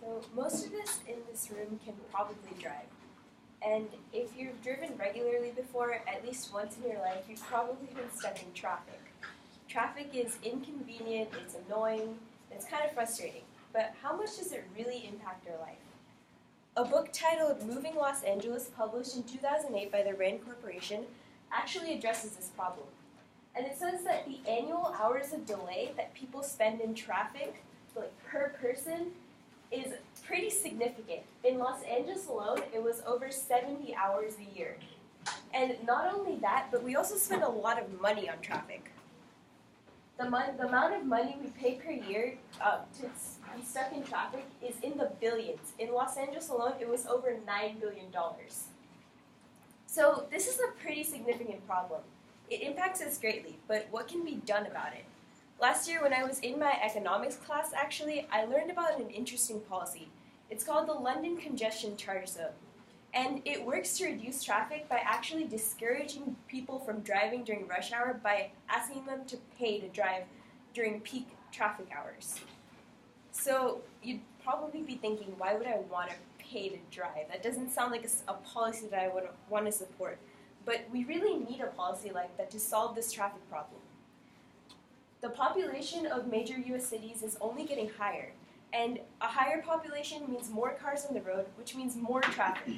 So most of us in this room can probably drive. And if you've driven regularly before, at least once in your life, you've probably been stuck in traffic. Traffic is inconvenient, it's annoying, it's kind of frustrating. But how much does it really impact our life? A book titled Moving Los Angeles, published in 2008 by the RAND Corporation, actually addresses this problem. And it says that the annual hours of delay that people spend in traffic, like per person, is pretty significant. In Los Angeles alone, it was over 70 hours a year. And not only that, but we also spend a lot of money on traffic. The amount of money we pay per year to be stuck in traffic is in the billions. In Los Angeles alone, it was over $9 billion. So this is a pretty significant problem. It impacts us greatly, but what can be done about it? Last year when I was in my economics class, actually, I learned about an interesting policy. It's called the London Congestion Charge Zone. And it works to reduce traffic by actually discouraging people from driving during rush hour by asking them to pay to drive during peak traffic hours. So you'd probably be thinking, why would I want to pay to drive? That doesn't sound like a policy that I would want to support. But we really need a policy like that to solve this traffic problem. The population of major U.S. cities is only getting higher, and a higher population means more cars on the road, which means more traffic.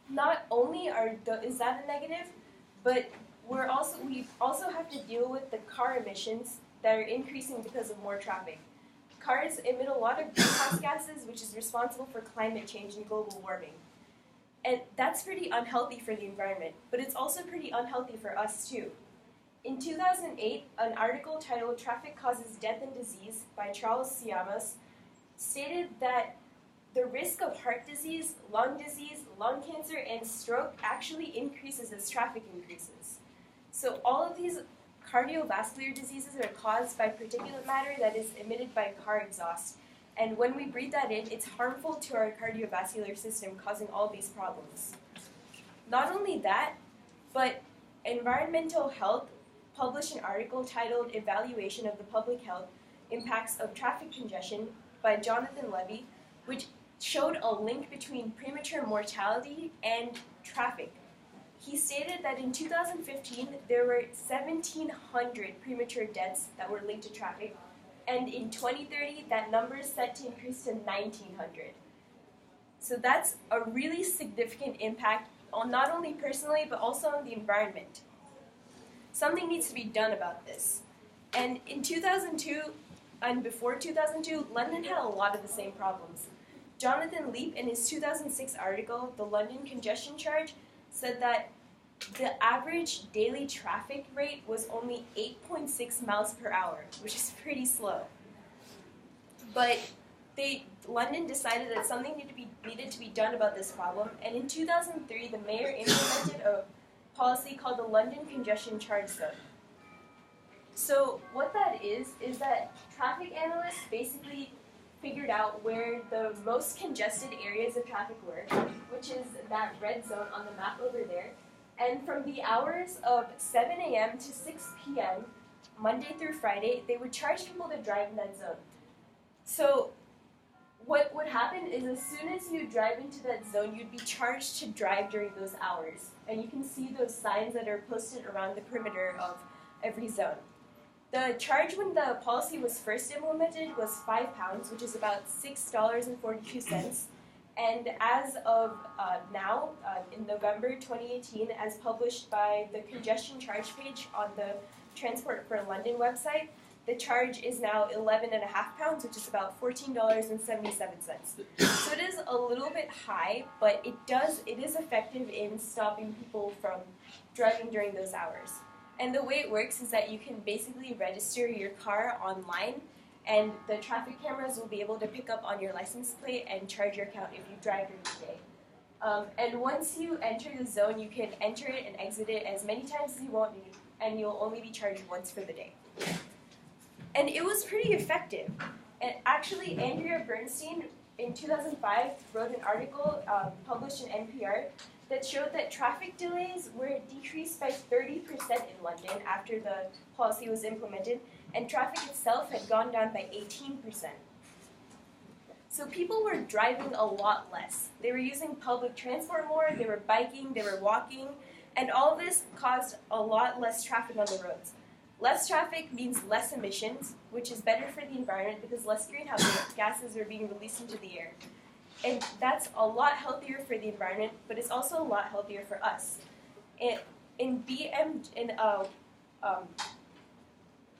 Not only is that a negative, but we also have to deal with the car emissions that are increasing because of more traffic. Cars emit a lot of greenhouse gases, which is responsible for climate change and global warming. And that's pretty unhealthy for the environment, but it's also pretty unhealthy for us too. In 2008, an article titled Traffic Causes Death and Disease by Charles Siamas stated that the risk of heart disease, lung cancer, and stroke actually increases as traffic increases. So all of these cardiovascular diseases are caused by particulate matter that is emitted by car exhaust. And when we breathe that in, it's harmful to our cardiovascular system, causing all these problems. Not only that, but Environmental Health published an article titled Evaluation of the Public Health Impacts of Traffic Congestion by Jonathan Levy, which showed a link between premature mortality and traffic. He stated that in 2015, there were 1,700 premature deaths that were linked to traffic, and in 2030, that number is set to increase to 1,900. So that's a really significant impact on not only personally, but also on the environment. Something needs to be done about this. And in 2002, and before 2002, London had a lot of the same problems. Jonathan Leap, in his 2006 article, The London Congestion Charge, said that the average daily traffic rate was only 8.6 miles per hour, which is pretty slow. But London decided that something needed to be done about this problem, and in 2003, the mayor implemented a policy called the London Congestion Charge Zone. So what that is that traffic analysts basically figured out where the most congested areas of traffic were, which is that red zone on the map over there. And from the hours of 7 a.m. to 6 p.m., Monday through Friday, they would charge people to drive in that zone. So what would happen is as soon as you drive into that zone, you'd be charged to drive during those hours. And you can see those signs that are posted around the perimeter of every zone. The charge when the policy was first implemented was £5, which is about $6.42. And as of now, in November 2018, as published by the congestion charge page on the Transport for London website, the charge is now £11.50, which is about $14.77. So it is a little bit high, but it is effective in stopping people from driving during those hours. And the way it works is that you can basically register your car online, and the traffic cameras will be able to pick up on your license plate and charge your account if you drive during the day. And once you enter the zone, you can enter it and exit it as many times as you want, and you'll only be charged once for the day. And it was pretty effective. And actually, Andrea Bernstein in 2005 wrote an article published in NPR that showed that traffic delays were decreased by 30% in London after the policy was implemented, and traffic itself had gone down by 18%. So people were driving a lot less. They were using public transport more, they were biking, they were walking, and all of this caused a lot less traffic on the roads. Less traffic means less emissions, which is better for the environment because less greenhouse gases are being released into the air. And that's a lot healthier for the environment, but it's also a lot healthier for us.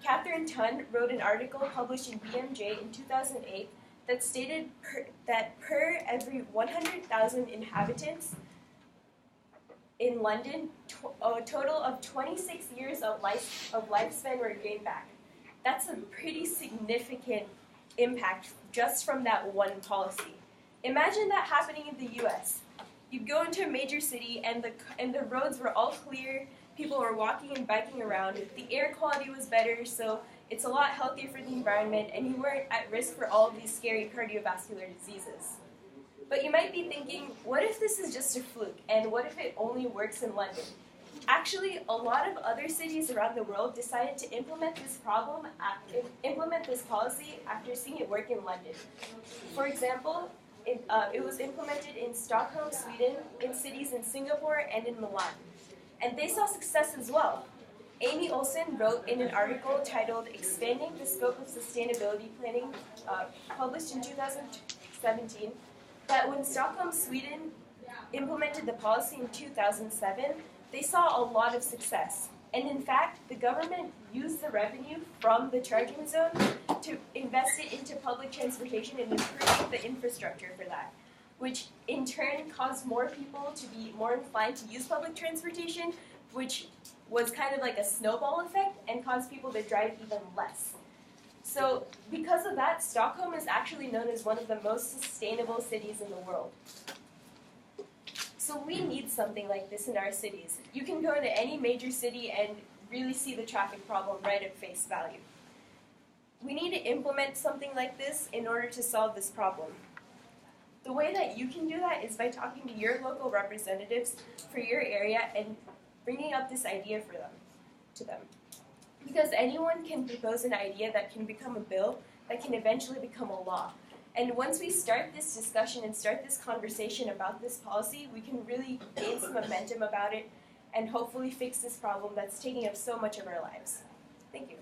Catherine Tunn wrote an article published in BMJ in 2008 that stated that per every 100,000 inhabitants in London, a total of 26 years of lifespan were gained back. That's a pretty significant impact just from that one policy. Imagine that happening in the US. You'd go into a major city and the roads were all clear, people were walking and biking around, the air quality was better, so it's a lot healthier for the environment, and you weren't at risk for all of these scary cardiovascular diseases. But you might be thinking, what if this is just a fluke, and what if it only works in London? Actually, a lot of other cities around the world decided to implement this policy after seeing it work in London. For example, it was implemented in Stockholm, Sweden, in cities in Singapore, and in Milan. And they saw success as well. Amy Olsen wrote in an article titled Expanding the Scope of Sustainability Planning, published in 2017, that when Stockholm, Sweden implemented the policy in 2007, they saw a lot of success. And in fact, the government used the revenue from the charging zone to invest it into public transportation and improve the infrastructure for that, which in turn caused more people to be more inclined to use public transportation, which was kind of like a snowball effect and caused people to drive even less. So because of that, Stockholm is actually known as one of the most sustainable cities in the world. So we need something like this in our cities. You can go into any major city and really see the traffic problem right at face value. We need to implement something like this in order to solve this problem. The way that you can do that is by talking to your local representatives for your area and bringing up this idea to them. Because anyone can propose an idea that can become a bill that can eventually become a law. And once we start this discussion and start this conversation about this policy, we can really gain some momentum about it and hopefully fix this problem that's taking up so much of our lives. Thank you.